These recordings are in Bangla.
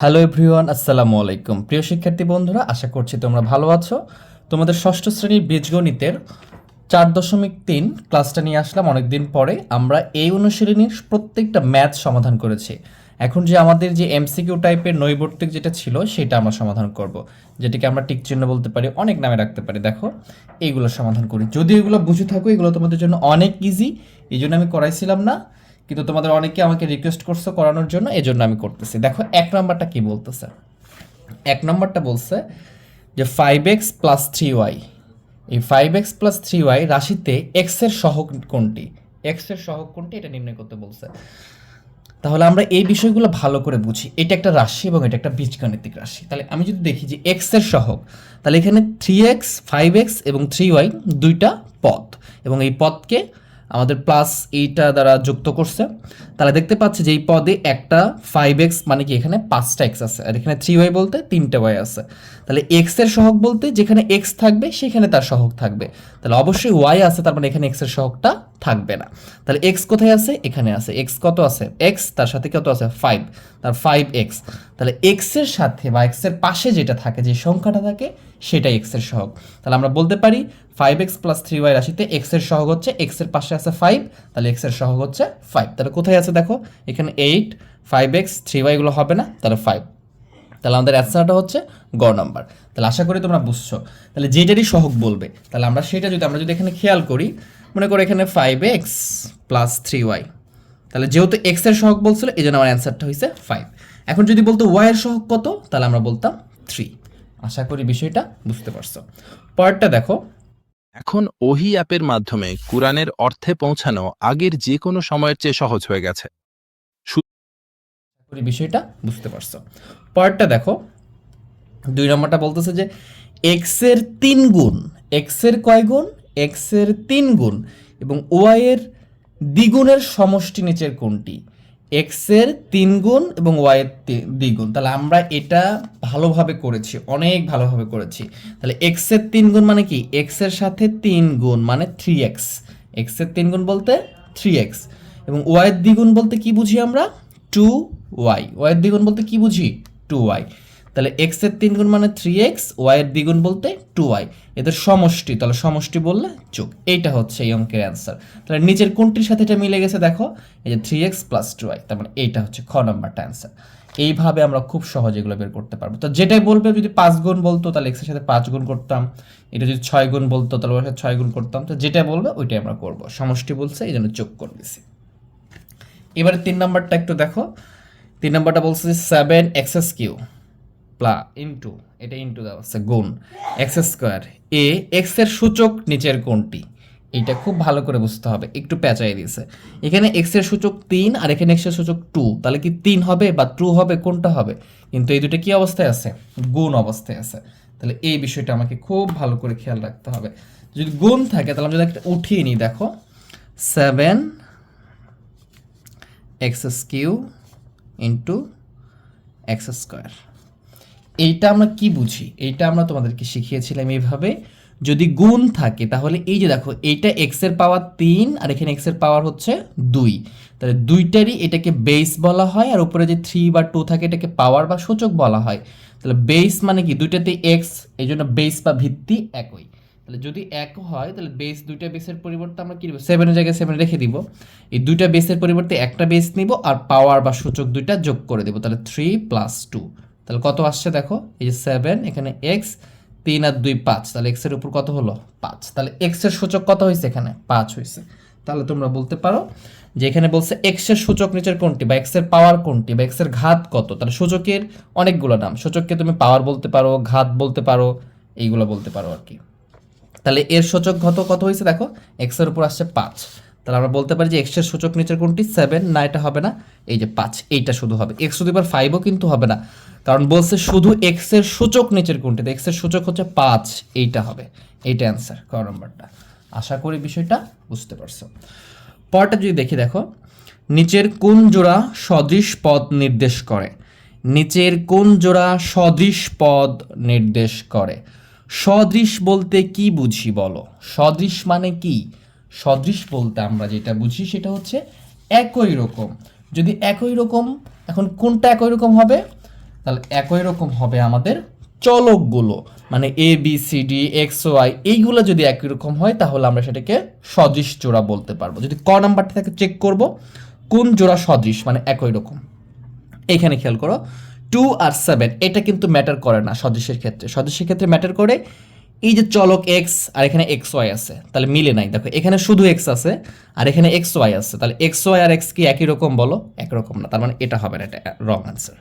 হ্যালো এভরিওয়ান, আসসালামু আলাইকুম। প্রিয় শিক্ষার্থী বন্ধুরা, আশা করছি তোমরা ভালো আছো। তোমাদের ষষ্ঠ শ্রেণীর বীজগণিতের 4.3 ক্লাসটা নিয়ে আসলাম অনেকদিন পরে। আমরা এই অনুশীলনীর প্রত্যেকটা ম্যাথ সমাধান করেছি। এখন যে আমাদের যে এমসিকিউ টাইপের নৈবর্তিক যেটা ছিল সেটা আমরা সমাধান করব, যেটাকে আমরা টিক চিহ্ন বলতে পারি, অনেক নামে রাখতে পারি। দেখো, এইগুলো সমাধান করি। যদি এগুলো বুঝে থাকো, এগুলো তোমাদের জন্য অনেক ইজি, এই জন্য আমি করাইছিলাম না, কিন্তু তোমাদের অনেকে আমাকে রিকোয়েস্ট করছো করানোর জন্য, এই জন্য আমি করতেছি। দেখো, এক নম্বরটা কি বলতেছে। এক নম্বরটা বলছে যে 5x+3y, এই 5x+3y রাশিতে x এর সহগ কোনটি, x এর সহগ কোনটি এটা নির্ণয় করতে বলছে। তাহলে আমরা এই বিষয়গুলো ভালো করে বুঝি। এটা একটা রাশি এবং এটা একটা বীজগাণিতিক রাশি। তাহলে আমি যদি দেখি যে x এর সহগ, তাহলে এখানে 3x, 5x এবং 3y দুইটা পদ, এবং এই পদকে আমাদের প্লাস এইটা দ্বারা যুক্ত করছে। তাহলে দেখতে পাচ্ছি যে এই পদে একটা 5x মানে কি এখানে 5টা x আছে, আর এখানে 3y বলতে 3টা y আছে। তাহলে x এর সহগ বলতে যেখানে x থাকবে সেখানে তার সহগ থাকবে। তাহলে অবশ্যই y আছে, তার মানে এখানে x এর সহগটা থাকবে না। তাহলে x কোথায় আছে? এখানে আছে। x কত আছে? x, তার সাথে কত আছে? 5, তার 5x। তাহলে x এর সাথে বা x এর পাশে যেটা থাকে, যে সংখ্যাটা থাকে, সেটাই x এর সহগ। তাহলে আমরা বলতে পারি 5x+3y রাশিতে x এর সহগ হচ্ছে, x এর পাশে আছে 5, তাহলে x এর সহগ হচ্ছে 5। তাহলে কোথায় আছে দেখো, এখানে 8, 5x, 3y এগুলো হবে না, তাহলে 5। তাহলে আমাদের অ্যান্সারটা হচ্ছে গ নাম্বার। তাহলে আশা করি তোমরা বুঝছো। তাহলে যেটারই সহগ বলবে, তাহলে আমরা সেটা আমরা যদি এখানে খেয়াল করি, মনে করো এখানে 5x+3y, তাহলে যেহেতু x এর সহগ বলছিল, এই জন্য আমার অ্যান্সারটা হয়েছে 5। এখন যদি বলতো y এর সহগ কত, তাহলে আমরা বলতাম 3। আশা করি বিষয়টা বুঝতে পারছো। পরেরটা দেখো, এখন ওহি অ্যাপের মাধ্যমে কুরআনের অর্থে পৌঁছানো আগের যে কোনো সময়ের চেয়ে সহজ হয়ে গেছে। আশা করি বিষয়টা বুঝতে পারছো। পরেরটা দেখো, 2 নম্বরটা বলতেছে যে x এর 3 গুণ, x এর কয় গুণ? x এর 3 গুণ এবং y এর দ্বিগুণের সমষ্টি নিচের কোনটি? x এর 3 গুণ এবং y এর দ্বিগুণ। তাহলে আমরা এটা ভালোভাবে করেছি, অনেক ভালোভাবে করেছি। তাহলে x এর 3 গুণ মানে কি? x এর সাথে 3 গুণ মানে 3x। x এর 3 গুণ বলতে 3x, এবং y এর দ্বিগুণ বলতে কি বুঝি আমরা? 2y। y এর দ্বিগুণ বলতে কি বুঝি? 2y। তাহলে x এর 3 গুণ মানে 3x, y এর দ্বিগুণ বলতে 2y, এদের সমষ্টি। তাহলে সমষ্টি বললে যোগ। এইটা হচ্ছে এই অঙ্কের অ্যান্সার। তাহলে নিচের কোনটির সাথে এটা মিলে গেছে দেখো, এই যে 3x+2y, তার মানে এইটা হচ্ছে খ নাম্বারটা অ্যান্সার। এইভাবে আমরা খুব সহজে এগুলো বের করতে পারবো। তো যেটাই বলবে, যদি 5 গুণ বলতো তাহলে x এর সাথে 5 গুণ করতাম, এটা যদি 6 গুণ বলতো তাহলে ওর সাথে 6 গুণ করতাম। তো যেটা বলবে ওইটাই আমরা করবো। সমষ্টি বলছে, এই জন্য যোগ করে দিছি। এবারে 3 নাম্বারটা একটু দেখো। 3 নাম্বারটা বলছে 7x³ প্লা ইন্টু, এটা ইন্টু দেওয়া আছে, গুণ x² এ x এর সূচক নিচের কোনটি? এইটা খুব ভালো করে বুঝতে হবে, একটু পেঁচাই দিয়েছে। এখানে x এর সূচক 3 আর এখানে x এর সূচক 2, তাহলে কি 3 হবে বা 2 হবে, কোনটা হবে? কিন্তু এই দুটো কি অবস্থায় আছে? গুণ অবস্থায় আছে। তাহলে এই বিষয়টা আমাকে খুব ভালো করে খেয়াল রাখতে হবে। যদি গুণ থাকে, তাহলে আমি যদি একটা উঠিয়ে নিই, দেখো 7x³ ইন্টু x²। এইটা আমরা কি বুঝি? এইটা আমরা তোমাদেরকে শিখিয়েছিলাম এইভাবে। যদি গুণ থাকে, তাহলে এই যে দেখো, এইটা x এর পাওয়ার 3 আর এখানে x এর পাওয়ার হচ্ছে 2, তাহলে দুইটারই এটাকে বেস বলা হয়, আর উপরে যে 3 বা 2 থাকে এটাকে পাওয়ার বা সূচক বলা হয়। তাহলে বেস মানে কি? দুইটাতে x, এই জন্য বেস বা ভিত্তি একই। তাহলে যদি এক হয়, তাহলে বেস, দুইটা বেসের পরিবর্তে আমরা কি দেব? 7 এর জায়গায় 7 রেখে দিব। এই দুইটা বেসের পরিবর্তে একটা বেস নিব আর পাওয়ার বা সূচক দুইটা যোগ করে দেব। তাহলে 3 + 2, তাহলে কত আসছে দেখো, এই যে 7, এখানে x, 3 আর 2 5, তাহলে x এর উপর কত হলো? 5। তাহলে x এর সূচক কত হয়েছে? এখানে 5 হয়েছে। তাহলে তোমরা বলতে পারো যে এখানে বলছে x এর সূচক নিচের কোনটি, বা x এর পাওয়ার কোনটি, বা x এর ঘাত কত। তাহলে সূচকের অনেকগুলো নাম, সূচককে তুমি পাওয়ার বলতে পারো, ঘাত বলতে পারো, এইগুলো বলতে পারো আর কি। তাহলে এর সূচক কত হয়েছে দেখো, x এর উপর আসছে 5। তাহলে আমরা বলতে পারি যে x এর সূচক নিচের কোনটি? 7 না, এটা হবে না, এই যে 5, এইটা শুধু হবে। x শুধু এবার 5ও কিন্তু হবে না, কারণ বলছে শুধু x এর সূচক নিচের কোনটি, x এর সূচক হচ্ছে 5, এইটা হবে। এইটা অ্যান্সার, ক নম্বরটা। আশা করি বিষয়টা বুঝতে পারছো। পরটা যদি দেখি, দেখো নিচের কোন জোড়া সদৃশ পদ নির্দেশ করে? নিচের কোন জোড়া সদৃশ পদ নির্দেশ করে? সদৃশ বলতে কি বুঝি বলো? সদৃশ মানে কি? সদৃশ বলতে আমরা যেটা বুঝি সেটা হচ্ছে একই রকম। যদি একই রকম, এখন কোনটা একই রকম হবে? তাহলে একই রকম হবে আমাদের চলকগুলো, মানে A B C D X Y, এইগুলো যদি একই রকম হয় তাহলে আমরা সেটাকে সদৃশ জোড়া বলতে পারবো। যদি ক নাম্বারটা থেকে চেক করব কোন জোড়া সদৃশ, মানে একই রকম। এইখানে খেয়াল করো 2 আর 7 এটা কিন্তু ম্যাটার করে না সদৃশের ক্ষেত্রে। সদৃশের ক্ষেত্রে ম্যাটার করে এই যে চলক এক্স আর এখানে এক্স ওয়াই আছে, তাহলে মিলে নাই। দেখো এখানে শুধু এক্স আছে আর এখানে এক্স ওয়াই আছে, তাহলে এক্স ওয়াই আর এক্স কি একই রকম বলো? একরকম না, তার মানে এটা হবে না, এটা রং আনসার।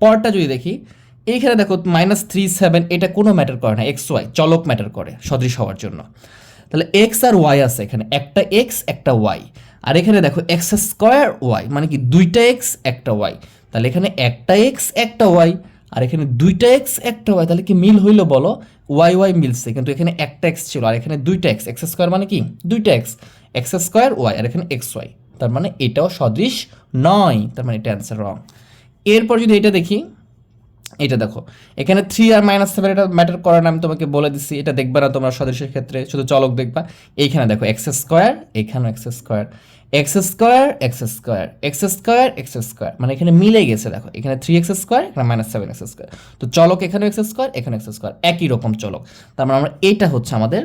পরটা যদি দেখি, এইখানে দেখো -3 7 এটা কোনো ম্যাটার করে না, এক্স ওয়াই চলক ম্যাটার করে সদৃশ হওয়ার জন্য। তাহলে এক্স আর ওয়াই আছে এখানে, একটা এক্স একটা ওয়াই, আর এখানে দেখো এক্স স্কোয়ার ওয়াই মানে কি দুইটা এক্স একটা ওয়াই, তাহলে এখানে একটা এক্স একটা ওয়াই আর এখানে দুইটা এক্স একটা ওয়াই, তাহলে কি মিল হইলো বলো? ওয়াই ওয়াই মিলছে, কিন্তু এখানে একটা এক্স ছিল আর এখানে দুইটা এক্স, এক্স স্কোয়ার মানে কি দুইটা এক্স, এক্স স্কোয়ার ওয়াই আর এখানে এক্স ওয়াই, তার মানে এটাও সদৃশ নয়, তার মানে এটা অ্যান্সার রং। এরপর যদি এটা দেখি, এটা দেখো এখানে 3 আর -7 এটা ম্যাটার করে না, আমি তোমাকে বলে দিচ্ছি, এটা দেখবে না তোমরা সদৃশের ক্ষেত্রে, শুধু চলক দেখবা। এইখানে দেখো এক্স স্কোয়ার, এখানেও x square, x square x square x square x square, মানে এখানে মিলে গেছে। দেখো এখানে 3x স্কোয়ার, এখানে -7 এক্স স্কোয়ার, তো চলক এখানে এক্স স্কোয়ার এখানে এক্স স্কোয়ার, একই রকম চলক, তার মানে আমরা এটা হচ্ছে আমাদের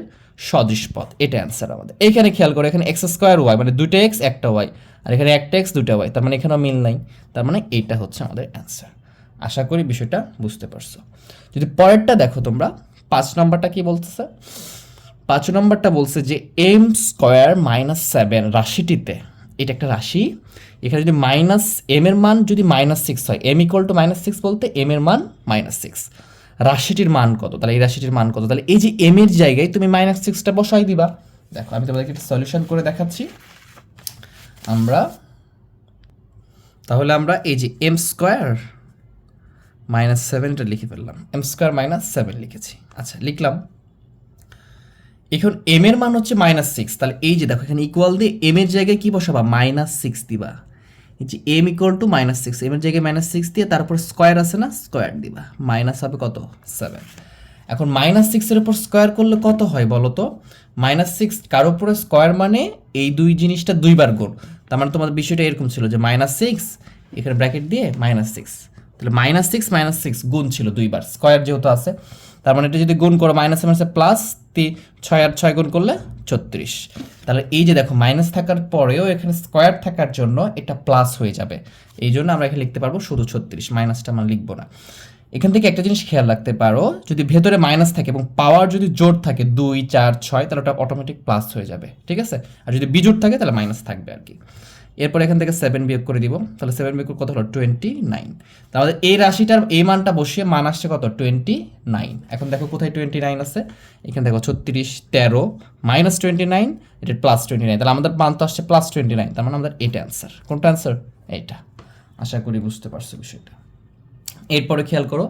সদৃশ পথ, এটা অ্যান্সার আমাদের। এখানে খেয়াল করো এখানে এক্স স্কোয়ার ওয়াই মানে দুইটা এক্স একটা ওয়াই, আর এখানে একটা এক্স দুইটা ওয়াই, তার মানে এখানেও মিল নাই, তার মানে এইটা হচ্ছে আমাদের অ্যান্সার। আশা করি বিষয়টা বুঝতে পারছো। যদি পরেরটা দেখো তোমরা, 5 নম্বরটা কি বলতেছে? 5 নম্বরটা বলছে যে এম স্কোয়ার -7 রাশিটিতে, এটা একটা রাশি, এখানে যদি মাইনাস এম এর মান যদি -6 হয়, এম ইকুয়াল টু -6 বলতে এম এর মান -6, রাশিটির মান কত? তাহলে এই রাশিটির মান কত? তাহলে এই যে এম এর জায়গায় তুমি -6টা বসাই দিবা। দেখো আমি তোমাদেরকে একটা সলিউশন করে দেখাচ্ছি। তাহলে আমরা এই যে এম স্কোয়ার -7টা লিখে ফেললাম, এম স্কোয়ার -7 লিখেছি। আচ্ছা লিখলাম, এখন এম এর মান হচ্ছে -6, তাহলে এই যে দেখো এখানে ইকুয়াল দিয়ে এম এর জায়গায় কি বসাবা? -6 দিবা। এই যে এম ইকুয়াল টু -6, এম এর জায়গায় -6 দিয়ে তারপর স্কোয়ার আছে না, স্কোয়ার দিবা, মাইনাস হবে কত? 7। এখন -6 এর উপর স্কোয়ার করলে কত হয় বলো তো? -6 কার উপরে স্কোয়ার মানে এই দুই জিনিসটা দুইবার গুণ, তার মানে তোমাদের বিষয়টা এরকম ছিল যে -6 এখানে ব্র্যাকেট দিয়ে -6, তাহলে -6 গুণ ছিল দুইবার, স্কোয়ার যেহেতু আছে, তার মানে এটা যদি গুণ করো মাইনাসে প্লাস 6 আর 6 গুণ করলে 36, তাহলে এই যে দেখো মাইনাস থাকার পরেও এখানে স্কোয়ার থাকার জন্য এটা প্লাস হয়ে যাবে, এই জন্য আমরা এখানে লিখতে পারবো শুধু 36, মাইনাসটা আমরা লিখবো না। এখান থেকে একটা জিনিস খেয়াল রাখতে পারো, যদি ভেতরে মাইনাস থাকে এবং পাওয়ার যদি জোড় থাকে 2 4 6, তাহলে ওটা অটোমেটিক প্লাস হয়ে যাবে, ঠিক আছে? আর যদি বিজোড় থাকে তাহলে মাইনাস থাকবে আর কি। এরপর এখান থেকে 7 বিয়োগ করে দিব, তাহলে 7 বিয়োগ কত হলো? 29। তাহলে এই রাশিটার এই মানটা বসিয়ে মান আসছে কত? 29। এখন দেখো কোথায় 29 আছে, এখানে দেখো 36 13 -29 এটা +29, তাহলে আমাদের মান তো আসছে +29, তার মানে আমাদের এটা অ্যান্সার। কোনটা অ্যান্সার? এইটা। আশা করি বুঝতে পারছো বিষয়টা। এরপরে খেয়াল করো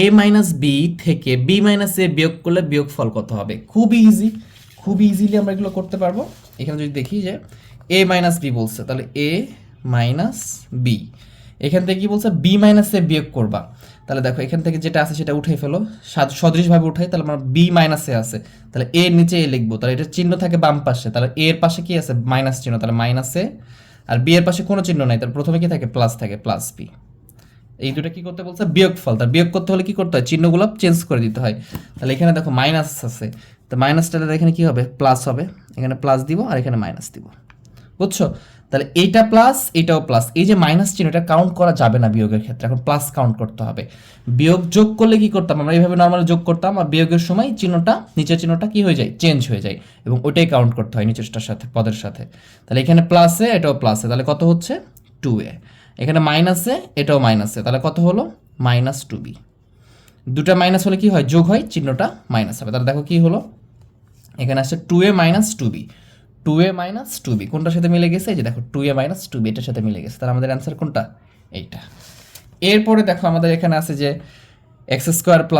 a - b থেকে b - a বিয়োগ করলে বিয়োগফল কত হবে? খুবই ইজি, খুবই ইজিলি আমরা এগুলো করতে পারবো। এখানে যদি দেখি যে a - b বলছে, তাহলে a - b, এখান থেকে কি বলছে? b - a বিয়োগ করবা, তাহলে দেখো এখান থেকে যেটা আছে সেটা উঠে ফেলো, সদৃশভাবে উঠাই, তাহলে আমার b - a আছে, তাহলে a এর নিচে a লিখবো, তাহলে এটার চিহ্ন থাকে বাম পাশে, তাহলে a এর পাশে কি আছে? মাইনাস চিহ্ন, তাহলে -a, আর b এর পাশে কোনো চিহ্ন নাই, তাহলে প্রথমে কি থাকে? প্লাস থাকে, +b। এই দুটো কি করতে বলছে? বিয়োগফল। তার বিয়োগ করতে হলে কি করতে হয়? চিহ্নগুলো চেঞ্জ করে দিতে হয়। তাহলে এখানে দেখো মাইনাস আছে, তো মাইনাসটা এখানে কি হবে? প্লাস হবে, এখানে প্লাস দিব আর এখানে মাইনাস দিব, বুঝছো? তাহলে এইটা প্লাস এটাও প্লাস, এই যে মাইনাস চিহ্নটা কাউন্ট করা যাবে না বিয়োগের ক্ষেত্রে, এখন প্লাস কাউন্ট করতে হবে। বিয়োগ যোগ করলে কি করতাম? আমরা এইভাবে নর্মালি যোগ করতাম, আর বিয়োগের সময় চিহ্নটা, নিচের চিহ্নটা কি হয়ে যায়? চেঞ্জ হয়ে যায়, এবং ওইটাই কাউন্ট করতে হয় নিচেরটার সাথে, পদের সাথে। তাহলে এখানে প্লাসে এটাও প্লাসে, তাহলে কত হচ্ছে? 2a, এখানে মাইনাসে এটাও মাইনাসে, তাহলে কত হলো? -2b। দুটা মাইনাস হলে কি হয়? যোগ হয়, চিহ্নটা মাইনাস হবে, তাহলে দেখো কি হলো? এখানে আসছে 2a - 2b, 2a - 2b কোনটার সাথে মিলে গেছে? এই যে দেখো 2a - 2b এটার সাথে মিলে গেছে, তাহলে আমাদের অ্যান্সার কোনটা? এইটা। এরপরে দেখো আমাদের এখানে আছে যে x²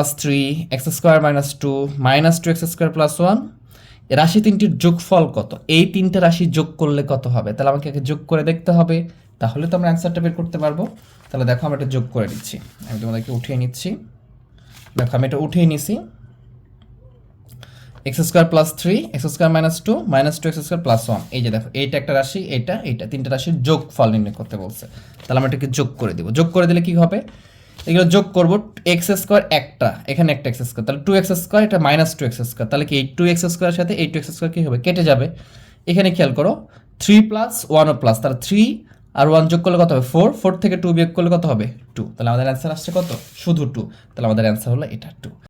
+ 3 x² - 2 -2x² + 1, রাশি তিনটির যোগফল কত? এই তিনটে রাশি যোগ করলে কত হবে? তাহলে আমাকে আগে যোগ করে দেখতে হবে, তাহলে তো আমরা অ্যান্সারটা বের করতে পারবো। তাহলে দেখো আমরা এটা যোগ করে দিচ্ছি, আমি তোমাদেরকে উঠিয়ে নিচ্ছি। দেখো আমি এটা উঠিয়ে নিছি, x² + 3 x² - 2 -2x² + 1, এই যে দেখো এইটা একটা রাশি, এইটা তিনটা রাশির যোগফল নির্ণয় করতে বলছে, তাহলে আমরা এটাকে যোগ করে দিব। যোগ করে দিলে কি হবে? এগুলো যোগ করবো, এক্স স্কোয়ার একটা, এখানে একটা এক্স স্কোয়ার, তাহলে 2x স্কোয়ার, এটা -2x স্কোয়ার, তাহলে কি এই 2x স্কোয়ারের সাথে এই 2x স্কোয়ার কি হবে, কেটে যাবে। এখানে খেয়াল করো 3 প্লাস 1 প্লাস, তাহলে 3 আর 1 যোগ করলে কত হবে 4, 4 থেকে 2 বিয়োগ করলে কত হবে 2, তাহলে আমাদের অ্যান্সার আসছে কত, শুধু 2, তাহলে আমাদের অ্যান্সার হলো এটা 2।